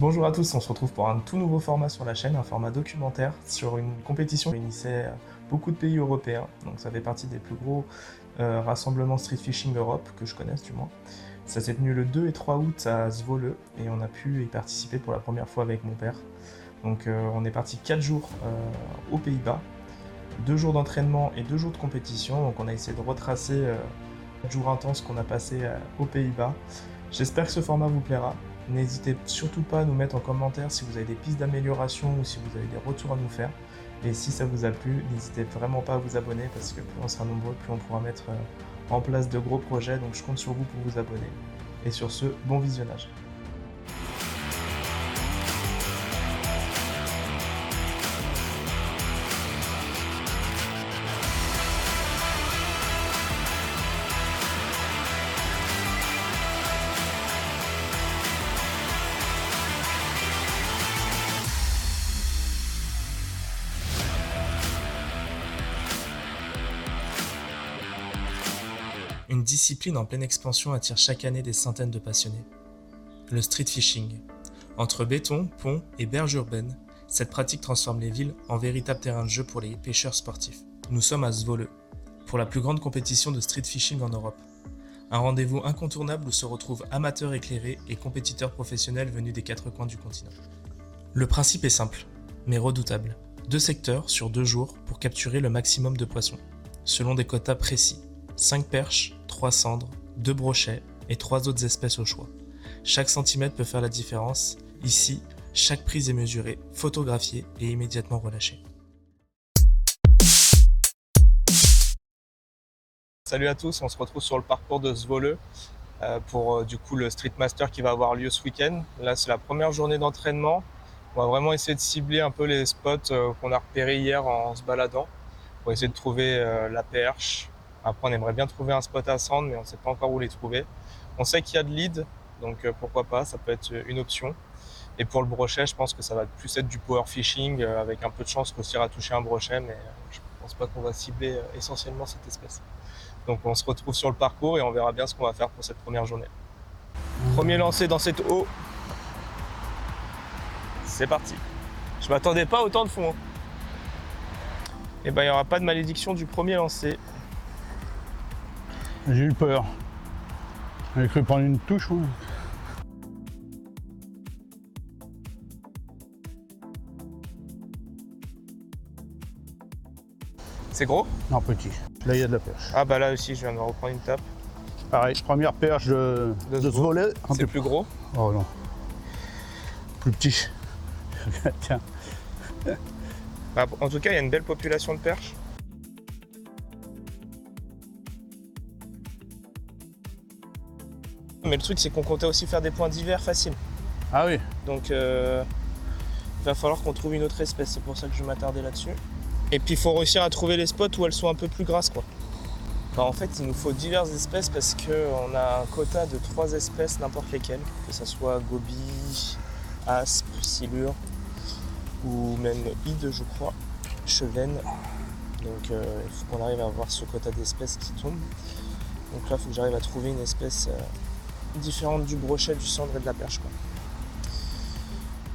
Bonjour à tous, on se retrouve pour un tout nouveau format sur la chaîne, un format documentaire sur une compétition qui réunissait beaucoup de pays européens. Donc ça fait partie des plus gros rassemblements street fishing Europe, que je connaisse du moins. Ça s'est tenu le 2 et 3 août à Zwolle et on a pu y participer pour la première fois avec mon père. Donc on est parti 4 jours aux Pays-Bas, 2 jours d'entraînement et 2 jours de compétition. Donc on a essayé de retracer 4 jours intenses qu'on a passés aux Pays-Bas. J'espère que ce format vous plaira. N'hésitez surtout pas à nous mettre en commentaire si vous avez des pistes d'amélioration ou si vous avez des retours à nous faire. Et si ça vous a plu, n'hésitez vraiment pas à vous abonner parce que plus on sera nombreux, plus on pourra mettre en place de gros projets. Donc je compte sur vous pour vous abonner. Et sur ce, bon visionnage. Une discipline en pleine expansion attire chaque année des centaines de passionnés. Le street fishing. Entre béton, pont et berges urbaines, cette pratique transforme les villes en véritable terrain de jeu pour les pêcheurs sportifs. Nous sommes à Zwolle, pour la plus grande compétition de street fishing en Europe. Un rendez-vous incontournable où se retrouvent amateurs éclairés et compétiteurs professionnels venus des 4 coins du continent. Le principe est simple, mais redoutable. 2 secteurs sur 2 jours pour capturer le maximum de poissons, selon des quotas précis. 5 perches, 3 cendres, 2 brochets et 3 autres espèces au choix. Chaque centimètre peut faire la différence. Ici, chaque prise est mesurée, photographiée et immédiatement relâchée. Salut à tous, on se retrouve sur le parcours de Zwolle pour du coup le Street Master qui va avoir lieu ce week-end. Là, c'est la première journée d'entraînement. On va vraiment essayer de cibler un peu les spots qu'on a repérés hier en se baladant pour essayer de trouver la perche. Après, on aimerait bien trouver un spot à cendre, mais on ne sait pas encore où les trouver. On sait qu'il y a de lead, donc pourquoi pas, ça peut être une option. Et pour le brochet, je pense que ça va plus être du power fishing, avec un peu de chance réussir à toucher un brochet, mais je ne pense pas qu'on va cibler essentiellement cette espèce. Donc on se retrouve sur le parcours et on verra bien ce qu'on va faire pour cette première journée. Premier lancé dans cette eau. C'est parti. Je m'attendais pas à autant de fond. Et ben il n'y aura pas de malédiction du premier lancé. J'ai eu peur. J'ai cru prendre une touche. Ouais. C'est gros? Non, petit. Là, il y a de la perche. Ah bah là aussi, je viens de reprendre une tape. Pareil, première perche de Zwolle. C'est plus gros? Oh non. Plus petit. Tiens. Bah, en tout cas, il y a une belle population de perches. Mais le truc, c'est qu'on comptait aussi faire des points d'hiver faciles. Ah oui. Donc, il va falloir qu'on trouve une autre espèce. C'est pour ça que je vais m'attarder là-dessus. Et puis, il faut réussir à trouver les spots où elles sont un peu plus grasses, quoi. Bah, en fait, il nous faut diverses espèces parce qu'on a un quota de 3 espèces, n'importe lesquelles. Que ce soit goby, aspe, silure ou même hide, je crois, chevenne. Donc, il faut qu'on arrive à avoir ce quota d'espèces qui tombe. Donc là, il faut que j'arrive à trouver une espèce différente du brochet, du cendre et de la perche, quoi.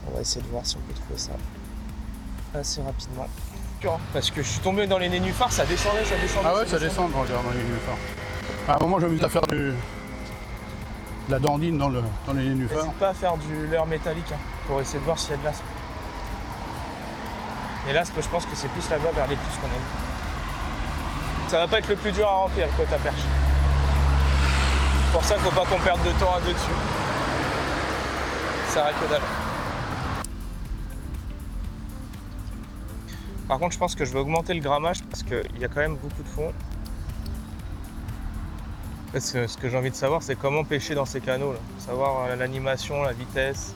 On va essayer de voir si on peut trouver ça assez rapidement. Parce que je suis tombé dans les nénuphars, ça descendait. Ah ouais, ça descend, regarde, dans les nénuphars. À un moment, j'ai envie de faire de la dandine dans les nénuphars. N'hésite pas à faire du leurre métallique pour essayer de voir s'il y a de l'aspe. Et l'aspe, je pense que c'est plus là-bas vers les puces qu'on aime. Ça va pas être le plus dur à remplir, le quota perche. C'est pour ça qu'il ne faut pas qu'on perde de temps à deux dessus. Ça arrête que dalle. Par contre, je pense que je vais augmenter le grammage parce qu'il y a quand même beaucoup de fond. Parce que ce que j'ai envie de savoir, c'est comment pêcher dans ces canaux, là. Savoir l'animation, la vitesse.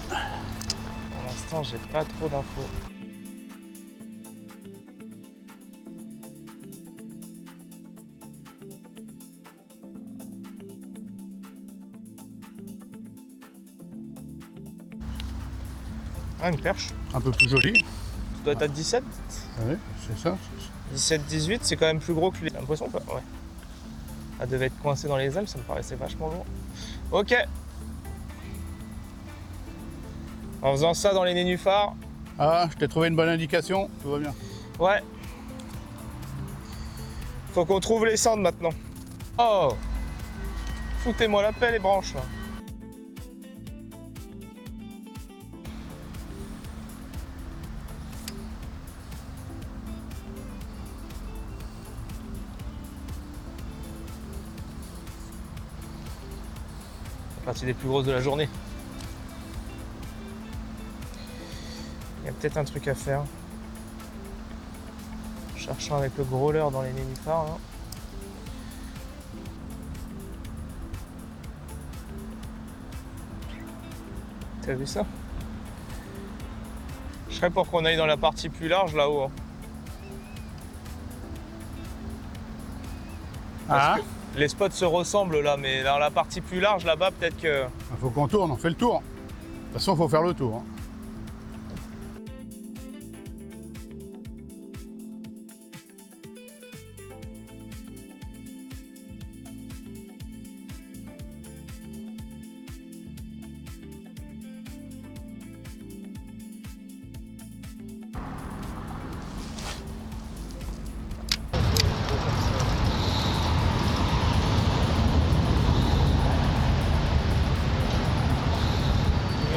Pour l'instant, j'ai pas trop d'infos. Ah, une perche. Un peu plus jolie. Ça doit être à 17. Ah oui, c'est ça. 17-18, c'est quand même plus gros que les... J'ai l'impression pas. Ouais. Elle devait être coincée dans les ailes, ça me paraissait vachement lourd. Ok, En faisant ça dans les nénuphars. Ah, je t'ai trouvé une bonne indication, tout va bien. Ouais. Faut qu'on trouve les cendres maintenant. Oh! Foutez-moi la paix les branches là. C'est partie des plus grosses de la journée. Il y a peut-être un truc à faire. Cherchant avec le gros leurre dans les nénuphars là. T'as vu ça? Je serais pour qu'on aille dans la partie plus large là-haut. Hein. Parce que les spots se ressemblent là, mais dans la partie plus large là-bas, peut-être que. Il faut qu'on tourne, on fait le tour. De toute façon, il faut faire le tour. Hein.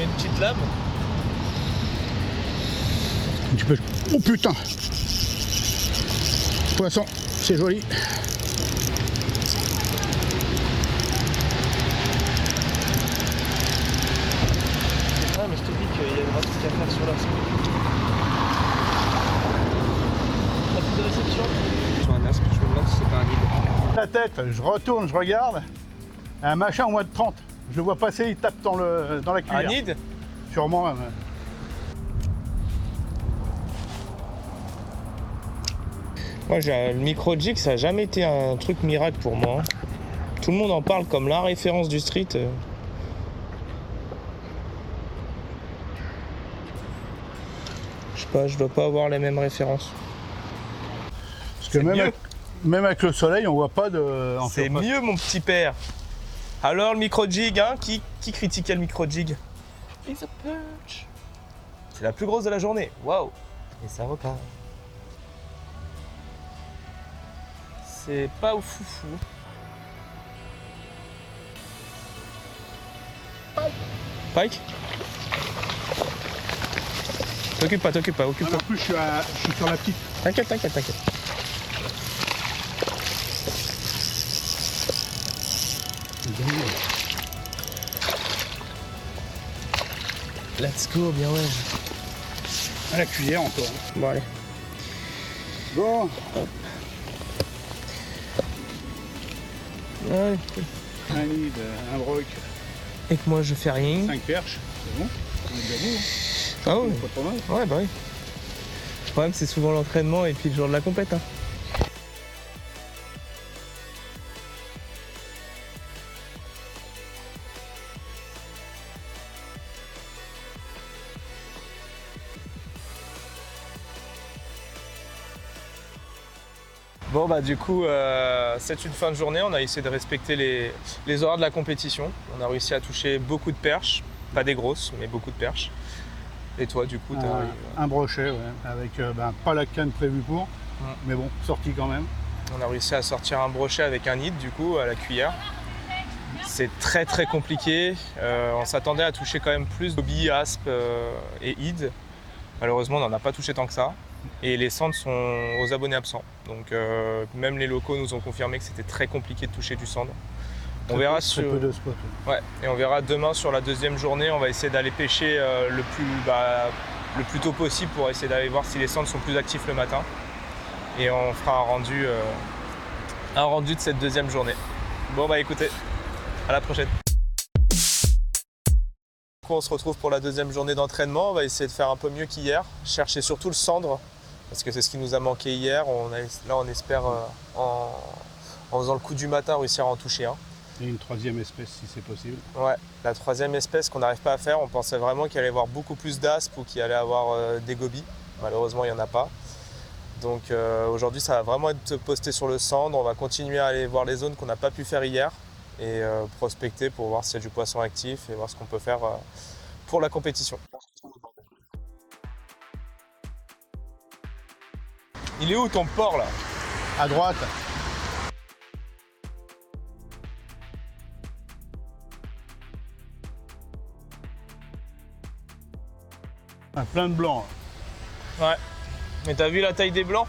Une petite lame. Un petit peu. Oh putain! Poisson, c'est joli. Ah mais je te dis qu'il y a une raciste à faire sur la scène. T'as plus de réception? Sur un aspe, je me demande si c'est pas un nid. La tête, je retourne, je regarde. Un machin au moins de 30. Je le vois passer, il tape dans la cuillère. Un nid? Sûrement. Moi, le micro-jig, ça n'a jamais été un truc miracle pour moi. Tout le monde en parle comme la référence du street. Je sais pas, je dois pas avoir les mêmes références. Parce que même avec le soleil, on voit pas de. C'est mieux, mon petit père. Alors, le micro-jig, hein, qui critiquait le micro-jig? It's a perch. C'est la plus grosse de la journée. Waouh! Et ça repart. C'est pas au foufou. Pike? T'occupe pas, occupe pas. En plus, je suis sur la petite. T'inquiète. Let's go, bien ouais. À la cuillère encore. Bon, allez. Bon. Ouais. Un nid, un broc, Et que moi je fais rien. 5 perches, c'est bon. On est déjà bon. Hein. Ah ouais. Pas trop mal. Ouais, bah oui. Le problème, c'est souvent l'entraînement et puis le jour de la compète. Hein. Bon bah du coup c'est une fin de journée, on a essayé de respecter les horaires de la compétition. On a réussi à toucher beaucoup de perches, pas des grosses mais beaucoup de perches. Et toi du coup Un brochet, ouais, avec pas la canne prévue pour, mais bon, sorti quand même. On a réussi à sortir un brochet avec un nid du coup à la cuillère. C'est très compliqué, on s'attendait à toucher quand même plus de billes, aspes et id. Malheureusement on n'en a pas touché tant que ça. Et les cendres sont aux abonnés absents. Donc même les locaux nous ont confirmé que c'était très compliqué de toucher du cendre. On verra très peu de spots. Ouais, et on verra demain sur la deuxième journée, on va essayer d'aller pêcher le plus tôt possible pour essayer d'aller voir si les cendres sont plus actifs le matin. Et on fera un rendu de cette deuxième journée. Bon bah écoutez, à la prochaine. On se retrouve pour la deuxième journée d'entraînement. On va essayer de faire un peu mieux qu'hier. Chercher surtout le cendre, parce que c'est ce qui nous a manqué hier. Là, on espère, en faisant le coup du matin, réussir à en toucher un. Et une troisième espèce, si c'est possible. Ouais, la troisième espèce qu'on n'arrive pas à faire. On pensait vraiment qu'il allait y avoir beaucoup plus d'aspes ou qu'il allait y avoir des gobies. Malheureusement, il n'y en a pas. Donc aujourd'hui, ça va vraiment être posté sur le cendre. On va continuer à aller voir les zones qu'on n'a pas pu faire hier. Et prospecter pour voir s'il y a du poisson actif et voir ce qu'on peut faire pour la compétition. Il est où ton port là? À droite. Ah, plein de blancs. Ouais. Mais t'as vu la taille des blancs?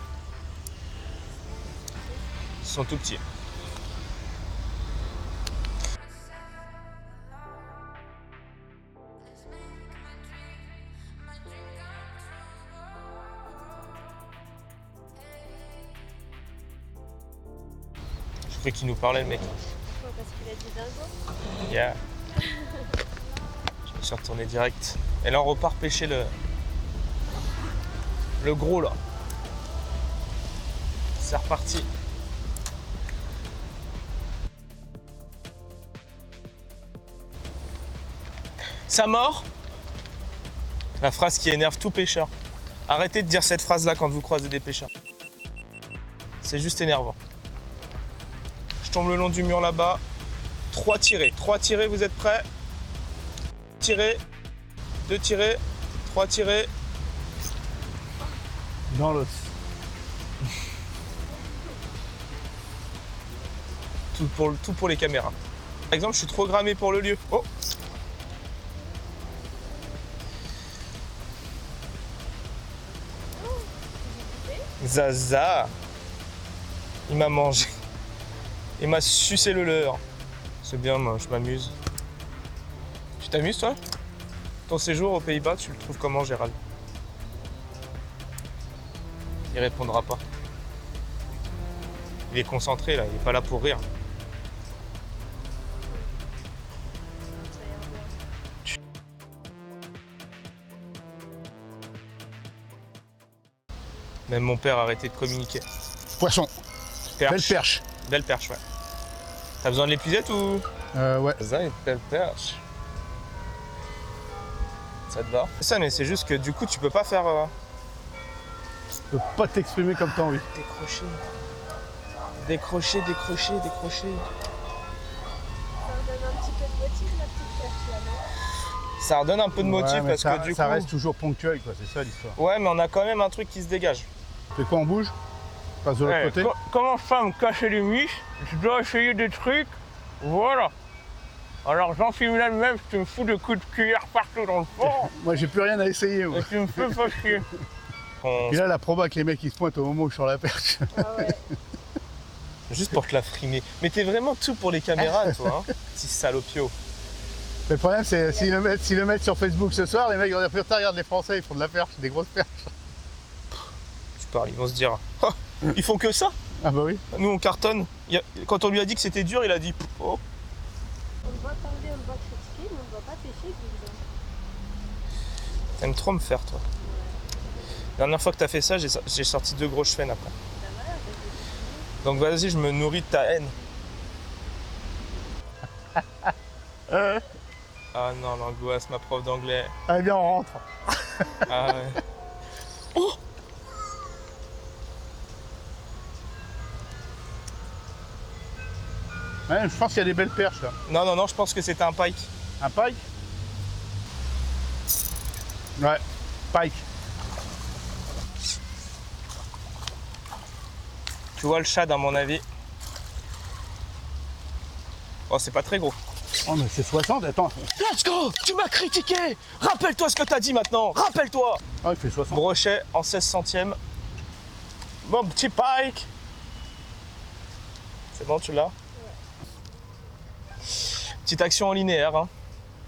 Ils sont tout petits. Je croyais qu'il nous parlait le mec. Pourquoi? Parce qu'il a dit dingo. Yeah. Je me suis retourné direct. Et là on repart pêcher le gros là. C'est reparti. Ça mord? La phrase qui énerve tout pêcheur. Arrêtez de dire cette phrase là quand vous croisez des pêcheurs. C'est juste énervant. Je tombe le long du mur là-bas. 3 tirés. 3 tirés, vous êtes prêts? Tirés. 2 tirés. 3 tirés. Dans l'os. Tout pour les caméras. Par exemple, je suis trop grammé pour le lieu. Oh! Zaza! Il m'a mangé. Il m'a sucé le leurre. C'est bien, moi, je m'amuse. Tu t'amuses, toi? Ton séjour aux Pays-Bas, tu le trouves comment, Gérald? Il répondra pas. Il est concentré, là. Il est pas là pour rire. Ça a l'air bien. Même mon père a arrêté de communiquer. Poisson. Perche. Belle perche. Belle perche, ouais. T'as besoin de l'épuisette ou? Ouais. Ça, une belle perche. Ça te va? C'est ça, mais c'est juste que du coup, tu peux pas faire Tu peux pas t'exprimer comme t'as envie. décrocher. Décrocher, décrocher, décrocher. Ça redonne un petit peu de motif, la petite perche là, non? Ça redonne un peu de motif Ouais, mais parce ça, que du ça coup. reste toujours ponctuel, quoi. C'est ça l'histoire. Ouais, mais on a quand même un truc qui se dégage. Fais quoi, on bouge? Passe de l'autre côté. Comment je fais à me cacher les miches? Je dois essayer des trucs. Voilà. Alors Jean-Philippe même, tu me fous de coups de cuillère partout dans le fond. Moi, j'ai plus rien à essayer. Moi. Et tu me fais pas chier. Et là, la proba que les mecs ils se pointent au moment où je suis sur la perche. Ah ouais. Juste pour te la frimer. Mais t'es vraiment tout pour les caméras, toi, hein? Petit salopio. Mais le problème, c'est s'ils le mettent sur Facebook ce soir, les mecs vont dire putain, regarde les Français, ils font de la perche, des grosses perches. Tu parles, ils vont se dire. Ah, ils font que ça? Ah bah oui. Nous, on cartonne. Quand on lui a dit que c'était dur, il a dit oh. On doit parler, on doit critiquer, mais on ne doit pas pêcher, Guillaume. T'aimes trop me faire, toi. La dernière fois que t'as fait ça, j'ai sorti 2 grosses chevennes après. Bah voilà, Donc vas-y, je me nourris de ta haine. Ah non, l'angoisse, ma prof d'anglais. Allez bien, on rentre. Ah ouais. Oh! Ouais, je pense qu'il y a des belles perches là. Non, non, non, je pense que c'était un pike. Un pike? Ouais, pike. Tu vois le chat, à mon avis. Oh, c'est pas très gros. Oh mais c'est 60, attends. Let's go! Tu m'as critiqué! Rappelle-toi ce que t'as dit maintenant! Rappelle-toi! Ah, il fait 60. Brochet en 16 centièmes. Mon petit pike! C'est bon, tu l'as? Petite action en linéaire. Hein.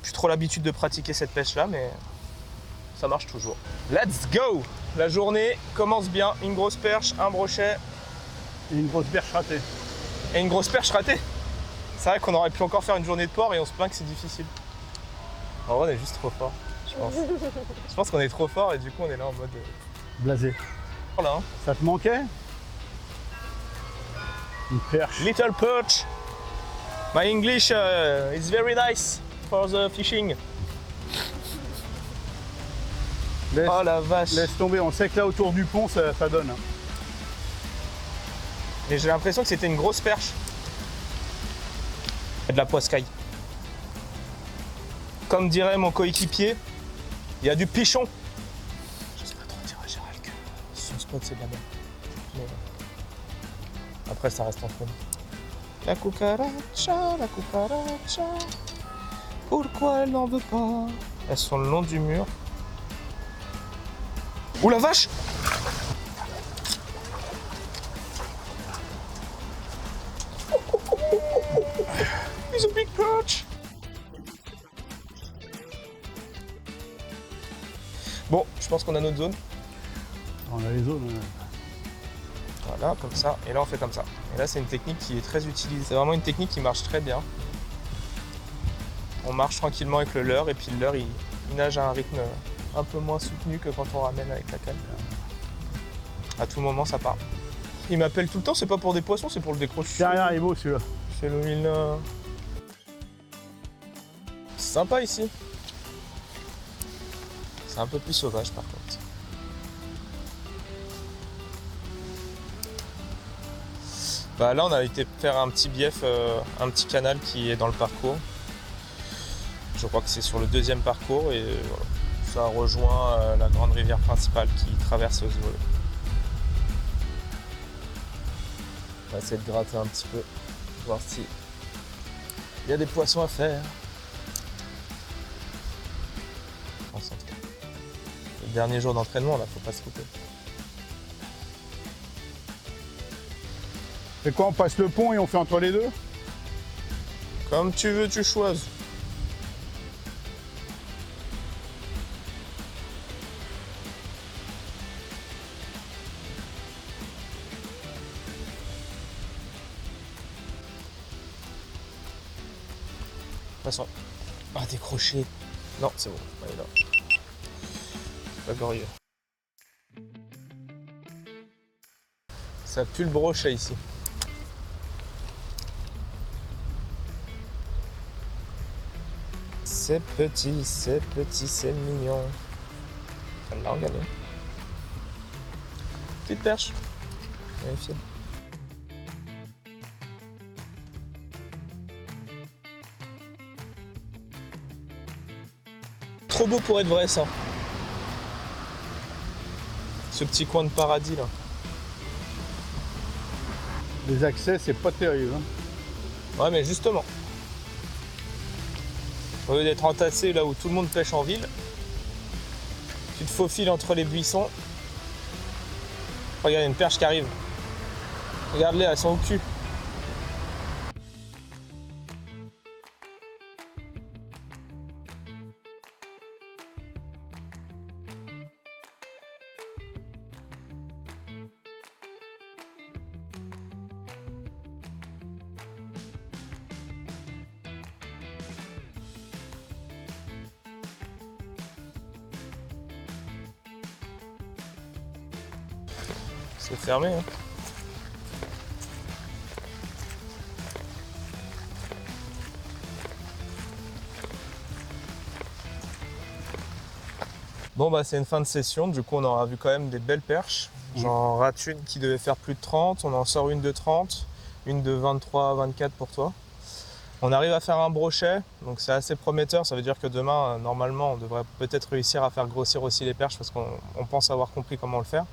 Plus trop l'habitude de pratiquer cette pêche-là, mais ça marche toujours. Let's go! La journée commence bien. Une grosse perche, un brochet Et une grosse perche ratée. et une grosse perche ratée. C'est vrai qu'on aurait pu encore faire une journée de port et on se plaint que c'est difficile. En vrai, on est juste trop fort, je pense. Je pense qu'on est trop fort et du coup, on est là en mode. Blasé. Voilà, hein. Ça te manquait? Une perche. Little perch. My English is very nice for the fishing. Laisse, Oh la vache. laisse tomber, on sait que là autour du pont ça donne. Hein. Mais j'ai l'impression que c'était une grosse perche. De la poiscaille. Comme dirait mon coéquipier, il y a du pichon. J'ose pas trop dire à Gérald que son spot c'est de la merde. Après, ça reste entre nous. La cucaracha, pourquoi elle n'en veut pas? Elles sont le long du mur. Ouh la vache! He's a big perch! Bon, je pense qu'on a notre zone. On a les zones. Voilà, comme ça. Et là, on fait comme ça. Et là, c'est une technique qui est très utilisée. C'est vraiment une technique qui marche très bien. On marche tranquillement avec le leurre et puis le leurre, il nage à un rythme un peu moins soutenu que quand on ramène avec la canne. À tout moment, ça part. Il m'appelle tout le temps, c'est pas pour des poissons, c'est pour le décrocher. Derrière, il est beau celui-là. C'est le mille. C'est sympa ici. C'est un peu plus sauvage par contre. Bah là on a été faire un petit bief, un petit canal qui est dans le parcours. Je crois que c'est sur le deuxième parcours et voilà. Ça rejoint la grande rivière principale qui traverse Oswald. On va essayer de gratter un petit peu, voir si il y a des poissons à faire. Concentré. Le dernier jour d'entraînement là, faut pas se couper. C'est quoi, on passe le pont et on fait entre les deux? Comme tu veux, tu choisis. Passons. Ah, décroché. Non, c'est bon. Allez là. Pas glorieux. Ça pue le brochet ici. C'est petit, c'est mignon. Celle-là, regardez. Petite perche. Vérifiez. Trop beau pour être vrai ça. Ce petit coin de paradis là. Les accès, c'est pas terrible. Hein. Ouais mais justement. Au lieu d'être entassé là où tout le monde pêche en ville, tu te faufiles entre les buissons. Regarde, il y a une perche qui arrive. Regarde-les, elles sont au cul. C'est fermé. Hein. Bon bah c'est une fin de session, du coup on aura vu quand même des belles perches. J'en rate une qui devait faire plus de 30, on en sort une de 30, une de 23, 24 pour toi. On arrive à faire un brochet, donc c'est assez prometteur, ça veut dire que demain, normalement, on devrait peut-être réussir à faire grossir aussi les perches parce qu'on pense avoir compris comment le faire.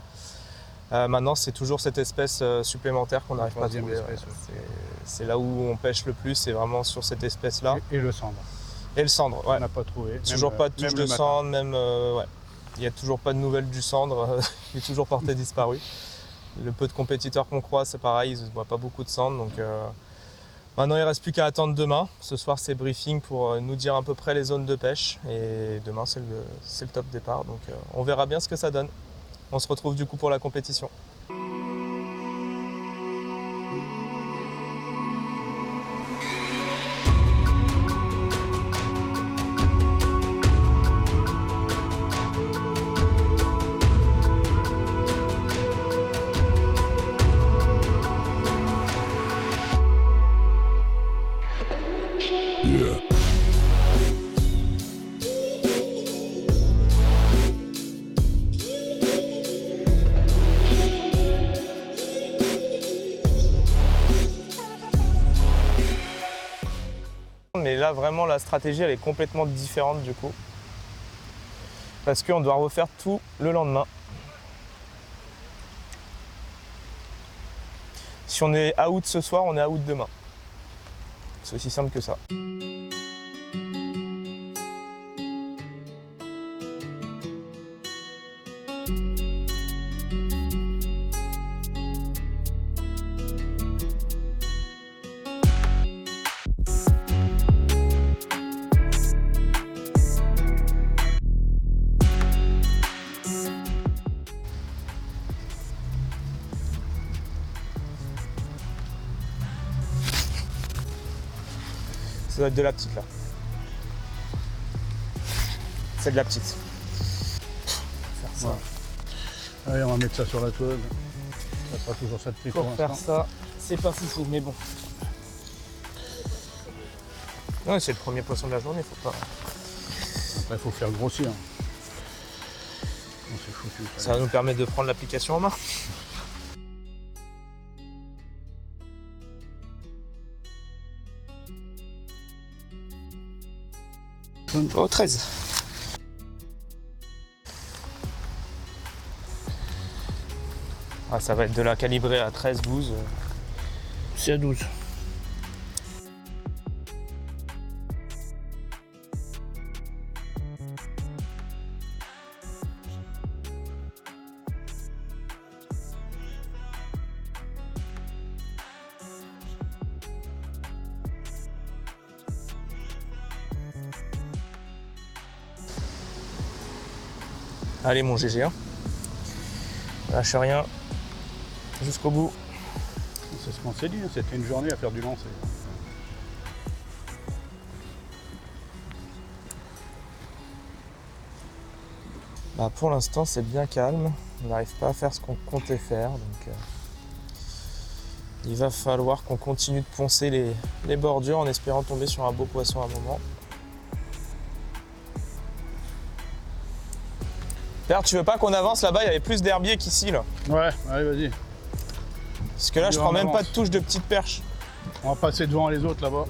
Maintenant, c'est toujours cette espèce supplémentaire qu'on n'arrive pas à trouver. C'est là où on pêche le plus, c'est vraiment sur cette espèce-là. Et le cendre. Et le cendre, ouais. On n'a pas trouvé. Toujours pas de touche de cendre, même, ouais. Il n'y a toujours pas de nouvelles du cendre, il est toujours porté disparu. Le peu de compétiteurs qu'on croise, c'est pareil, ils ne voient pas beaucoup de cendre. Donc, maintenant, il ne reste plus qu'à attendre demain. Ce soir, c'est briefing pour nous dire à peu près les zones de pêche. Et demain, c'est le top départ. Donc, on verra bien ce que ça donne. On se retrouve du coup pour la compétition. Mais là, vraiment, la stratégie, elle est complètement différente du coup. Parce qu'on doit refaire tout le lendemain. Il si on est out ce soir, on est out demain. C'est aussi simple que ça. Ça doit être de la petite là. C'est de la petite. Faire ça. Ouais. Allez, on va mettre ça sur la toile. Ça sera toujours ça de prix Pour faire ça, c'est pas foufou, mais bon. Ouais, c'est le premier poisson de la journée, faut pas. Après, il faut faire grossir. Non, c'est foutu. Ça va nous permettre de prendre l'application en main. Oh, 13. Ah, ça va être de la calibrer à 13, 12. C'est à 12. Allez mon GG, hein. Lâche rien jusqu'au bout. C'est ce qu'on s'est dit, c'était une journée à faire du lancer. Bah, pour l'instant c'est bien calme, on n'arrive pas à faire ce qu'on comptait faire, donc il va falloir qu'on continue de poncer les bordures en espérant tomber sur un beau poisson à un moment. Père, tu veux pas qu'on avance là-bas? Il y avait plus d'herbiers qu'ici là. Ouais, allez, vas-y. Parce que là, je prends même pas de touche de petite perche. On va passer devant les autres là-bas.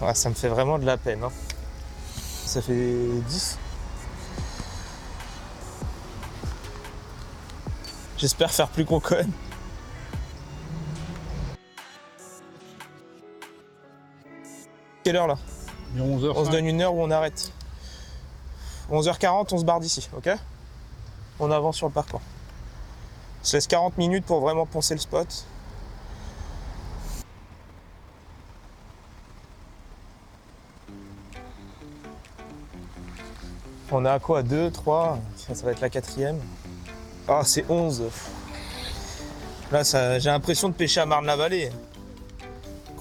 Ouais, ça me fait vraiment de la peine, hein. Ça fait 10. J'espère faire plus qu'on conne. Quelle heure là? Il est 11h05. On se donne une heure où on arrête. 11h40, on se barre d'ici, ok? On avance sur le parcours. On se laisse 40 minutes pour vraiment poncer le spot. On a à quoi? 2, 3, ça va être la 4e. Ah, c'est 11. Là, j'ai l'impression de pêcher à Marne-la-Vallée.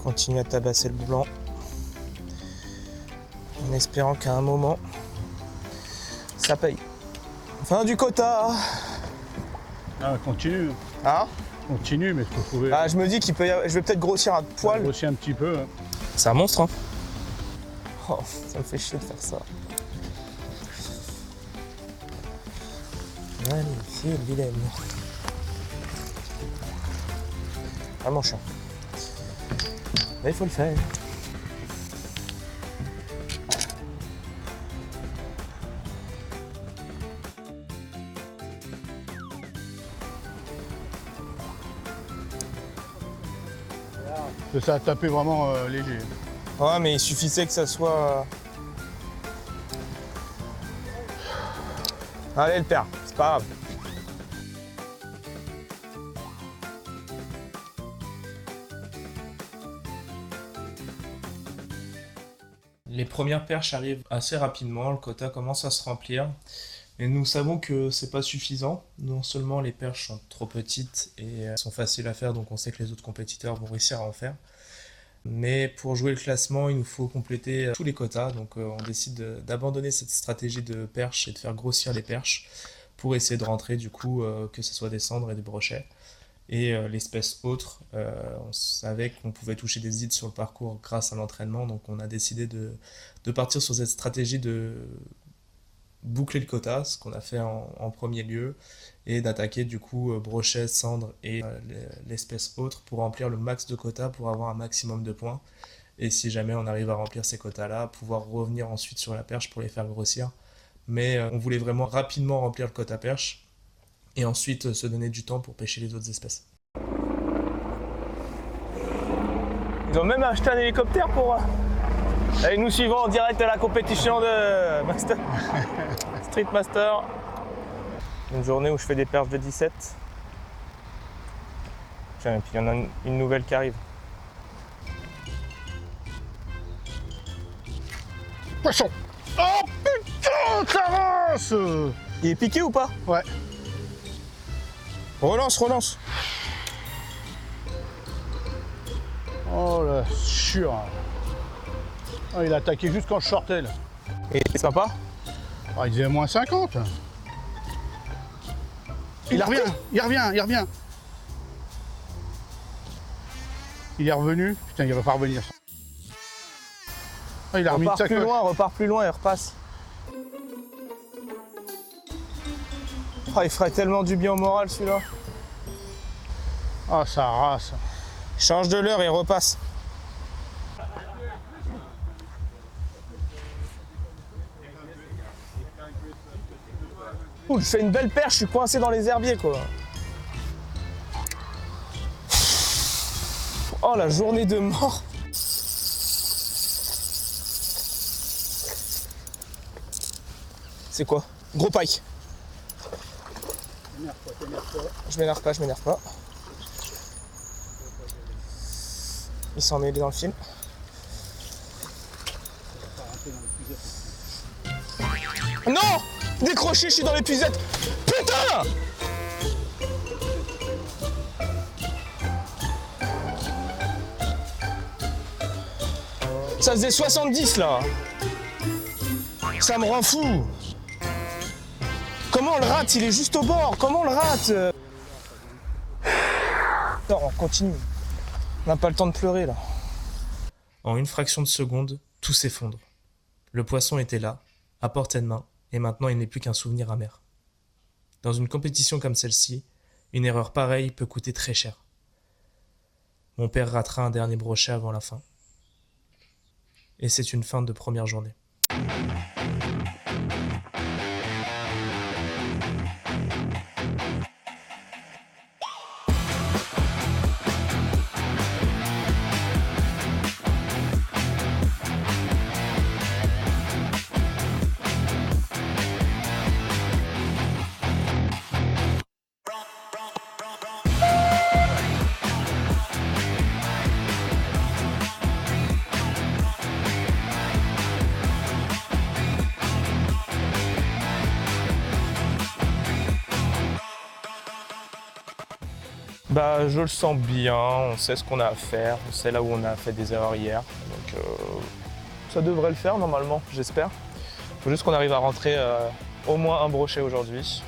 Continue à tabasser le blanc. En espérant qu'à un moment, ça paye. Fin du quota. Ah, continue. Hein? Continue, mais il faut trouver. Ah, je me dis qu'il peut y avoir... Je vais peut-être grossir un poil. Grossir un petit peu. Hein. C'est un monstre, hein. Oh, ça me fait chier de faire ça. Allez, c'est le vilaine. Vraiment chiant. Mais il faut le faire. Ça a tapé vraiment léger. Ouais, mais il suffisait que ça soit... Allez, le père, c'est pas grave. Les premières perches arrivent assez rapidement, le quota commence à se remplir. Mais nous savons que c'est pas suffisant. Non seulement les perches sont trop petites et sont faciles à faire, donc on sait que les autres compétiteurs vont réussir à en faire. Mais pour jouer le classement, il nous faut compléter tous les quotas. Donc on décide d'abandonner cette stratégie de perche et de faire grossir les perches pour essayer de rentrer du coup que ce soit des cendres et des brochets. Et l'espèce autre, on savait qu'on pouvait toucher des hits sur le parcours grâce à l'entraînement. Donc on a décidé de partir sur cette stratégie de boucler le quota, ce qu'on a fait en premier lieu, et d'attaquer du coup brochet, cendre et l'espèce autre pour remplir le max de quotas pour avoir un maximum de points. Et si jamais on arrive à remplir ces quotas-là, pouvoir revenir ensuite sur la perche pour les faire grossir, mais on voulait vraiment rapidement remplir le quota perche et ensuite se donner du temps pour pêcher les autres espèces. Ils ont même acheté un hélicoptère pour aller nous suivre en direct à la compétition de Master. Street Master. Une journée où je fais des perches de 17. Tiens, et puis il y en a une nouvelle qui arrive. Poisson! Oh putain, ça avance! Il est piqué ou pas? Ouais. Relance. Oh la chiure. Oh, il a attaqué juste quand je sortais là. Et c'est sympa. Oh, il disait moins 50. Il revient. Il est revenu. Putain, il va pas revenir. Oh, il a remis de Repart sa plus coque. loin, repart plus loin et repasse. Oh, il ferait tellement du bien au moral celui-là. Ah, ça rase. Change de l'heure et repasse. Ouh, je fais une belle perche, je suis coincé dans les herbiers quoi. Oh la journée de mort. C'est quoi? Gros pike. Je m'énerve pas. Il s'en mêlé dans le film. Non! Décroché, je suis dans l'épuisette. Putain! Ça faisait 70 là. Ça me rend fou. Comment on le rate? Il est juste au bord. Comment on le rate? Non, on continue. On n'a pas le temps de pleurer là. En une fraction de seconde, tout s'effondre. Le poisson était là, à portée de main, et maintenant il n'est plus qu'un souvenir amer. Dans une compétition comme celle-ci, une erreur pareille peut coûter très cher. Mon père ratera un dernier brochet avant la fin. Et c'est une fin de première journée. Bah, je le sens bien, on sait ce qu'on a à faire, on sait là où on a fait des erreurs hier. Donc ça devrait le faire normalement, j'espère. Il faut juste qu'on arrive à rentrer au moins un brochet aujourd'hui.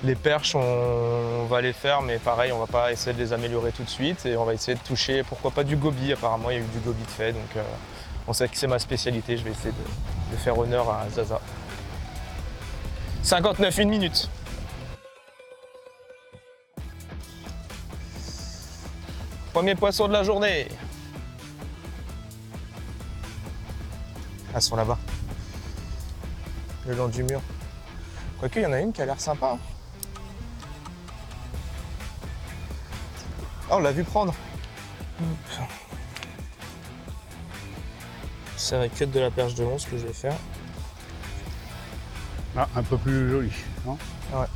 Les perches, on va les faire, mais pareil, on va pas essayer de les améliorer tout de suite. Et on va essayer de toucher, pourquoi pas du goby. Apparemment, il y a eu du goby de fait, donc on sait que c'est ma spécialité. Je vais essayer de faire honneur à Zaza. 59, 1 minute. Premier poisson de la journée. Elles sont là-bas. Le long du mur. Quoique, il y en a une qui a l'air sympa. Hein. Oh, on l'a vu prendre. C'est la queue de la perche de 11 que je vais faire. Ah, un peu plus joli, non? Ouais.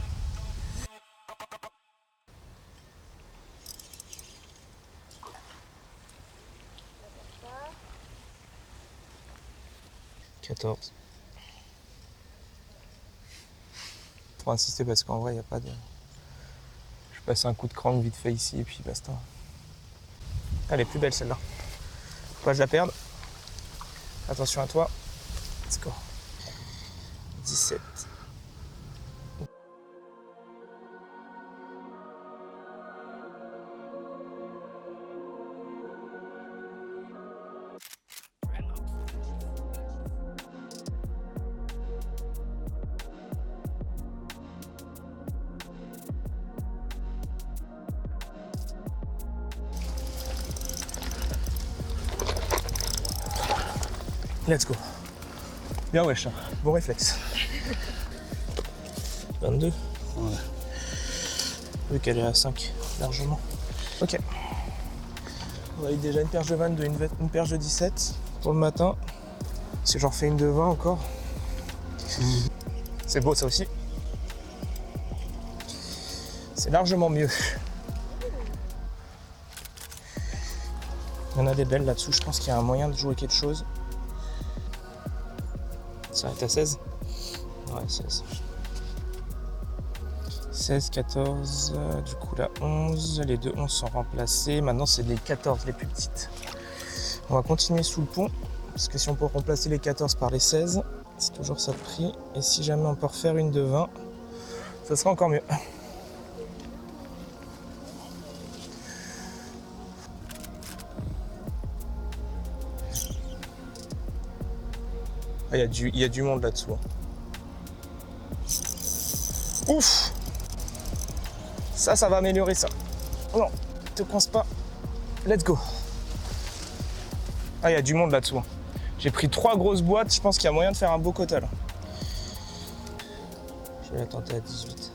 Faut insister parce qu'en vrai, il n'y a pas de... Je passe un coup de crank vite fait ici et puis basta. Elle est plus belle celle-là. Faut pas que je la perde. Attention à toi. Let's go. 17. Let's go. Bien wesh, bon réflexe. 22. Ouais. Vu qu'elle est à 5, largement. Ok. On a eu déjà une perche de 22, une perche de 17 pour le matin. Si j'en refais une de 20 encore. C'est beau ça aussi. C'est largement mieux. Il y en a des belles là-dessous, je pense qu'il y a un moyen de jouer quelque chose. Ça va être à 16 ? Ouais, 16. 16, 14, du coup là 11, les deux 11 sont remplacés. Maintenant c'est les 14 les plus petites. On va continuer sous le pont, parce que si on peut remplacer les 14 par les 16, c'est toujours ça de prix. Et si jamais on peut refaire une de 20, ça sera encore mieux. Ah, il y a du monde là-dessous. Hein. Ouf! Ça va améliorer ça. Non, te coince pas. Let's go. Ah, il y a du monde là-dessous. J'ai pris 3 grosses boîtes, je pense qu'il y a moyen de faire un beau quota là. Je vais la tenter à 18.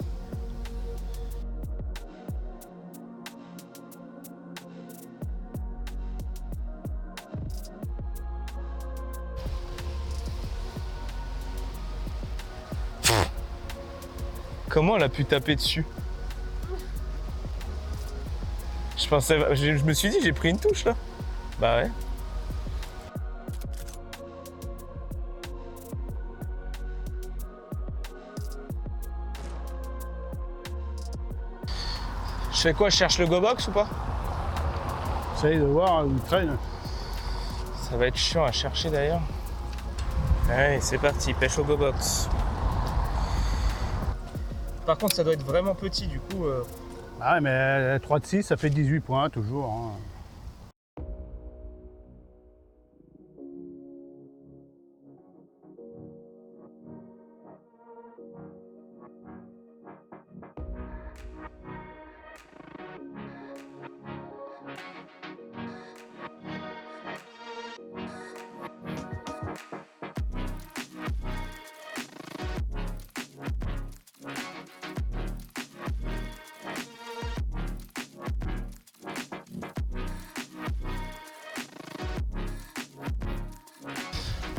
Comment elle a pu taper dessus? Je me suis dit, j'ai pris une touche là. Bah ouais. Je fais quoi? Je cherche le go-box ou pas? Essaye de voir où il traîne. Ça va être chiant à chercher d'ailleurs. Allez, c'est parti, pêche au go-box. Par contre, ça doit être vraiment petit du coup. Ah ouais, mais 3 de 6, ça fait 18 points toujours. Hein.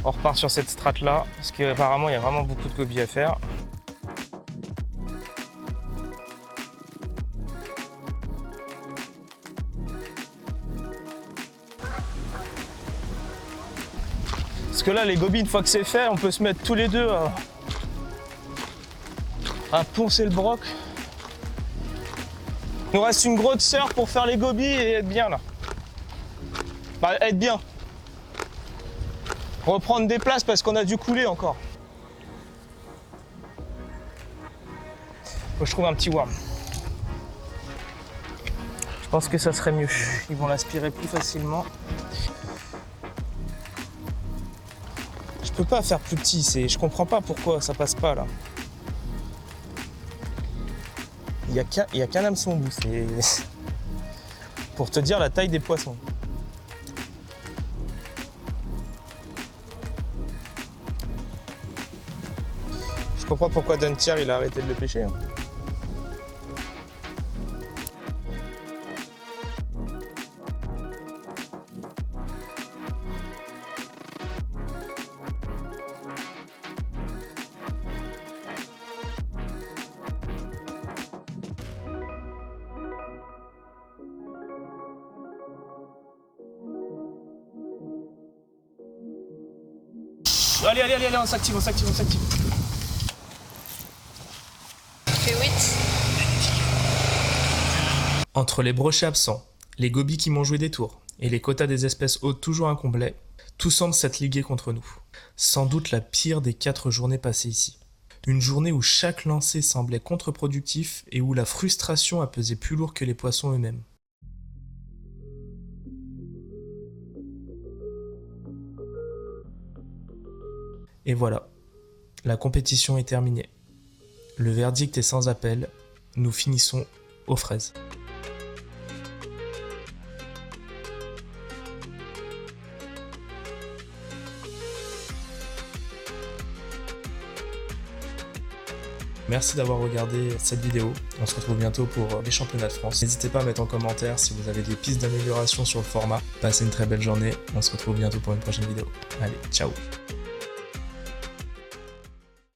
On repart sur cette strate là, parce qu'apparemment il y a vraiment beaucoup de gobies à faire. Parce que là les gobies, une fois que c'est fait, on peut se mettre tous les deux à poncer le broc. Il nous reste une grosse sœur pour faire les gobies et être bien là. Bah, être bien. Reprendre des places parce qu'on a dû couler encore. Faut que je trouve un petit worm. Je pense que ça serait mieux. Ils vont l'aspirer plus facilement. Je peux pas faire plus petit, je comprends pas pourquoi ça passe pas là. Il y a qu'un hameçon au bout, c'est pour te dire la taille des poissons. Je comprends pourquoi Duntier il a arrêté de le pêcher. Hein. Allez, on s'active. Fais 8. Entre les brochets absents, les gobies qui m'ont joué des tours et les quotas des espèces hautes toujours incomplets, tout semble s'être ligué contre nous. Sans doute la pire des 4 journées passées ici. Une journée où chaque lancer semblait contre-productif et où la frustration a pesé plus lourd que les poissons eux-mêmes. Et voilà, la compétition est terminée. Le verdict est sans appel, nous finissons aux fraises. Merci d'avoir regardé cette vidéo. On se retrouve bientôt pour les championnats de France. N'hésitez pas à mettre en commentaire si vous avez des pistes d'amélioration sur le format. Passez une très belle journée. On se retrouve bientôt pour une prochaine vidéo. Allez, ciao!